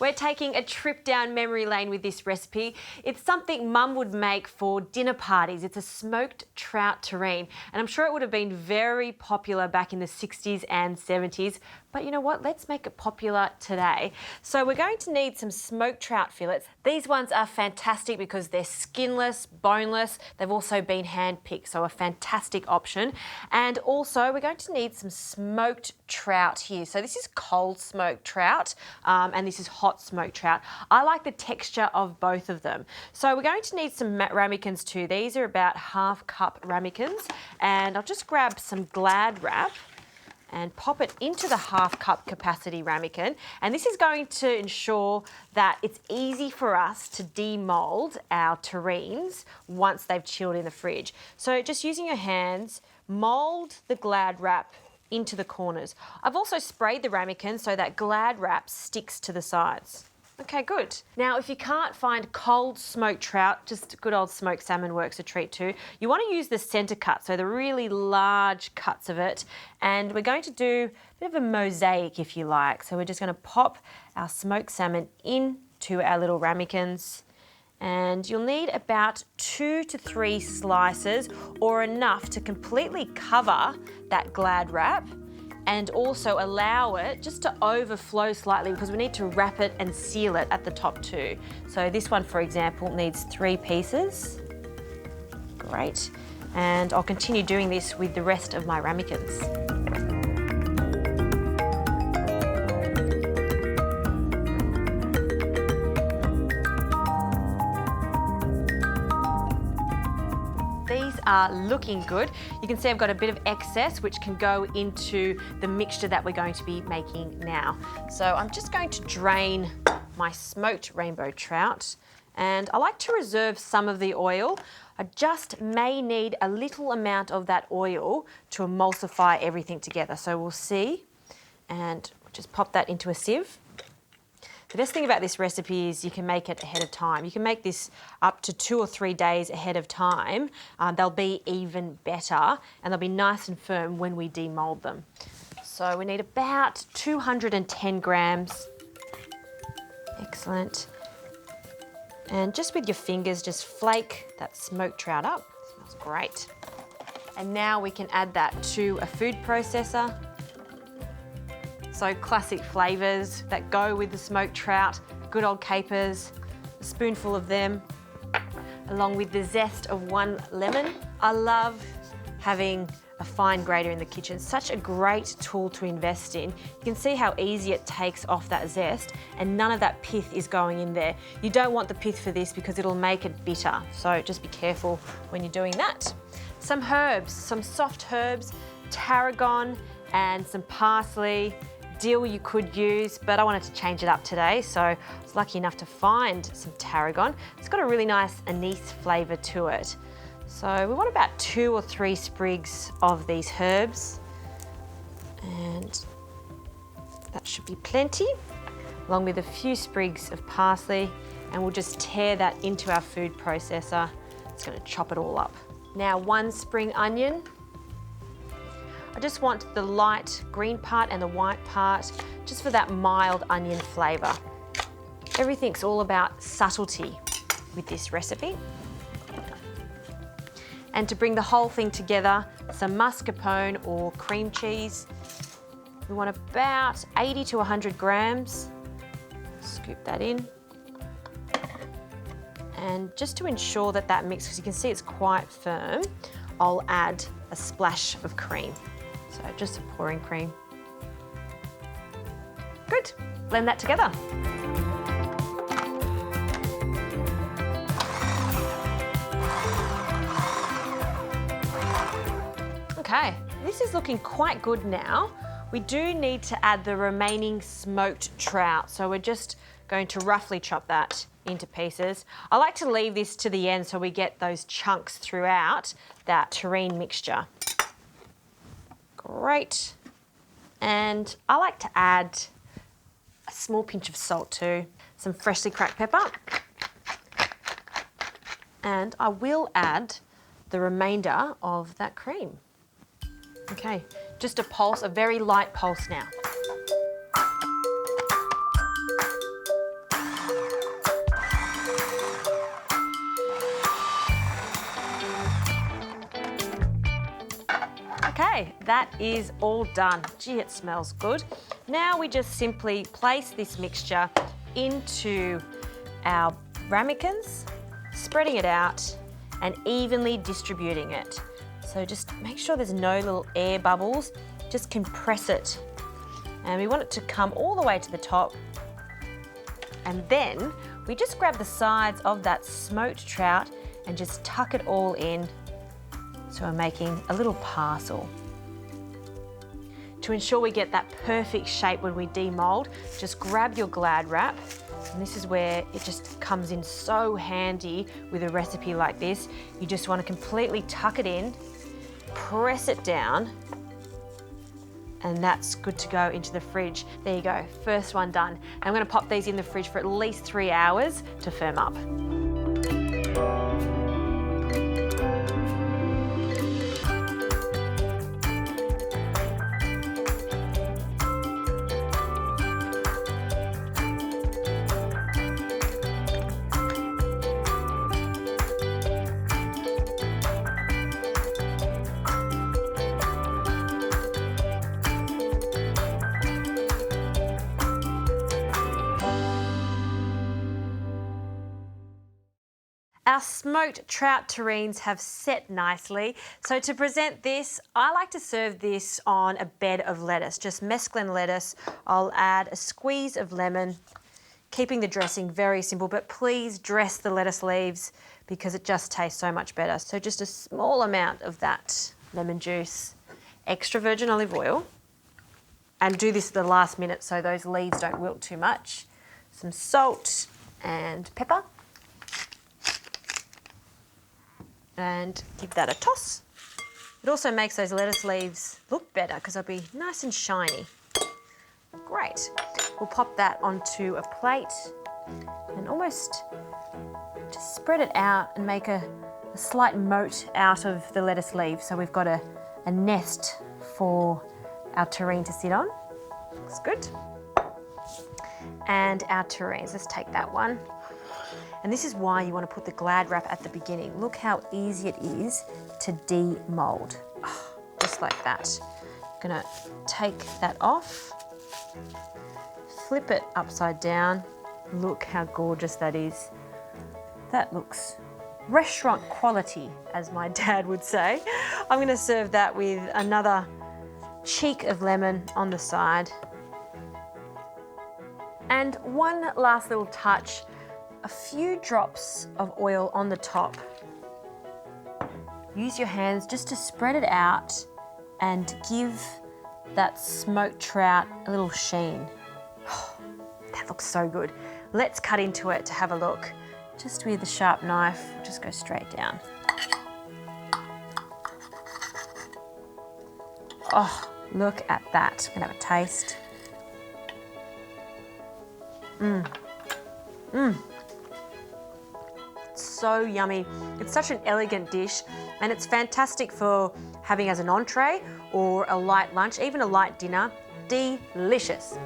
We're taking a trip down memory lane with this recipe. It's something Mum would make for dinner parties. It's a smoked trout terrine, and I'm sure it would have been very popular back in the 60s and 70s. But you know what? Let's make it popular today. So we're going to need some smoked trout fillets. These ones are fantastic because they're skinless, boneless. They've also been hand-picked, so a fantastic option. And also we're going to need some smoked trout here. So this is cold smoked trout and this is hot smoked trout. I like the texture of both of them. So we're going to need some ramekins too. These are about ½ cup ramekins, and I'll just grab some Glad wrap and pop it into the ½ cup capacity ramekin. And this is going to ensure that it's easy for us to demold our terrines once they've chilled in the fridge. So just using your hands, mold the Glad wrap into the corners. I've also sprayed the ramekin so that Glad wrap sticks to the sides. Okay, good. Now, if you can't find cold smoked trout, just good old smoked salmon works a treat too. You want to use the centre cut, so the really large cuts of it. And we're going to do a bit of a mosaic, if you like. So we're just going to pop our smoked salmon into our little ramekins. And you'll need about 2 to 3 slices, or enough to completely cover that Glad wrap, and also allow it just to overflow slightly because we need to wrap it and seal it at the top too. So this one, for example, needs 3 pieces. Great. And I'll continue doing this with the rest of my ramekins. Are looking good. You can see I've got a bit of excess which can go into the mixture that we're going to be making now. So I'm just going to drain my smoked rainbow trout, and I like to reserve some of the oil. I just may need a little amount of that oil to emulsify everything together. So we'll see, and we'll just pop that into a sieve. The best thing about this recipe is you can make it ahead of time. You can make this up to 2 or 3 days ahead of time. They'll be even better, and they'll be nice and firm when we demold them. So we need about 210 grams. Excellent. And just with your fingers, just flake that smoked trout up. Smells great. And now we can add that to a food processor. So classic flavours that go with the smoked trout, good old capers, a spoonful of them, along with the zest of 1 lemon. I love having a fine grater in the kitchen. Such a great tool to invest in. You can see how easy it takes off that zest, and none of that pith is going in there. You don't want the pith for this because it'll make it bitter. So just be careful when you're doing that. Some herbs, some soft herbs, tarragon and some parsley. Dill you could use, but I wanted to change it up today, so I was lucky enough to find some tarragon. It's got a really nice anise flavour to it. So we want about 2 or 3 sprigs of these herbs, and that should be plenty, along with a few sprigs of parsley, and we'll just tear that into our food processor. It's going to chop it all up. Now 1 spring onion. I just want the light green part and the white part, just for that mild onion flavour. Everything's all about subtlety with this recipe. And to bring the whole thing together, some mascarpone or cream cheese. We want about 80 to 100 grams. Scoop that in. And just to ensure that that mix, because you can see it's quite firm, I'll add a splash of cream. So just a pouring cream. Good, blend that together. Okay, this is looking quite good now. We do need to add the remaining smoked trout, so we're just going to roughly chop that into pieces. I like to leave this to the end so we get those chunks throughout that terrine mixture. Great. And I like to add a small pinch of salt too, some freshly cracked pepper, and I will add the remainder of that cream. Okay, just a pulse, a very light pulse now. Okay, that is all done. Gee, it smells good. Now we just simply place this mixture into our ramekins, spreading it out and evenly distributing it. So just make sure there's no little air bubbles, just compress it. And we want it to come all the way to the top. And then we just grab the sides of that smoked trout and just tuck it all in. So we're making a little parcel. To ensure we get that perfect shape when we demold, just grab your Glad wrap. And this is where it just comes in so handy with a recipe like this. You just want to completely tuck it in, press it down, and that's good to go into the fridge. There you go, first one done. And I'm going to pop these in the fridge for at least 3 hours to firm up. Our smoked trout terrines have set nicely. So to present this, I like to serve this on a bed of lettuce, just mesclun lettuce. I'll add a squeeze of lemon, keeping the dressing very simple, but please dress the lettuce leaves because it just tastes so much better. So just a small amount of that lemon juice, extra virgin olive oil, and do this at the last minute so those leaves don't wilt too much. Some salt and pepper. And give that a toss. It also makes those lettuce leaves look better because they'll be nice and shiny. Great. We'll pop that onto a plate and almost just spread it out and make a slight moat out of the lettuce leaves. So we've got a nest for our terrine to sit on. Looks good. And our terrines, let's take that one. And this is why you want to put the Glad wrap at the beginning. Look how easy it is to demold. Oh, just like that. I'm gonna take that off, flip it upside down. Look how gorgeous that is. That looks restaurant quality, as my dad would say. I'm gonna serve that with another cheek of lemon on the side. And one last little touch, a few drops of oil on the top. Use your hands just to spread it out and give that smoked trout a little sheen. Oh, that looks so good. Let's cut into it to have a look. Just with a sharp knife, just go straight down. Oh, look at that. I'm gonna have a taste. So yummy. It's such an elegant dish and it's fantastic for having as an entree or a light lunch, even a light dinner. Delicious.